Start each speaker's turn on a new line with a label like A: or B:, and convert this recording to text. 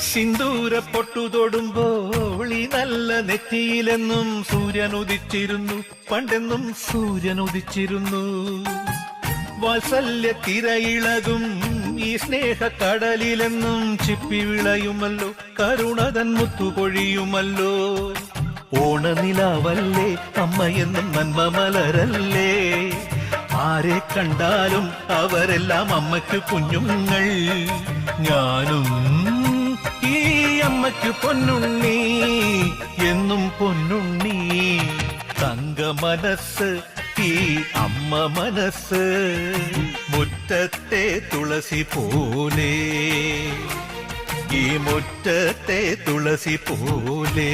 A: സിന്ദൂര പൊട്ടുതൊടുമ്പോൾ ഈ നല്ല നെറ്റിയിലെന്നും സൂര്യൻ ഉദിച്ചിരുന്നു, പണ്ടെന്നും സൂര്യൻ ഉദിച്ചിരുന്നു. വാത്സല്യ തിരയിളകും ഈ സ്നേഹ കടലിലെന്നും ചിപ്പി വിളയുമല്ലോ, കരുണതൻ മുത്തുപൊഴിയുമല്ലോ. ഓണനിലാവല്ലേ അമ്മയെന്നും നന്മ മലരല്ലേ, ആരെ കണ്ടാലും അവരെല്ലാം അമ്മയ്ക്ക് കുഞ്ഞുങ്ങൾ. ഞാനും ഈ അമ്മയ്ക്ക് പൊന്നുണ്ണി, എന്നും പൊന്നുണ്ണി. തങ്ക മനസ്സ് ഈ അമ്മ മനസ്സ്, മുറ്റത്തെ തുളസി പോലെ, ഈ മുറ്റത്തെ തുളസി പോലെ.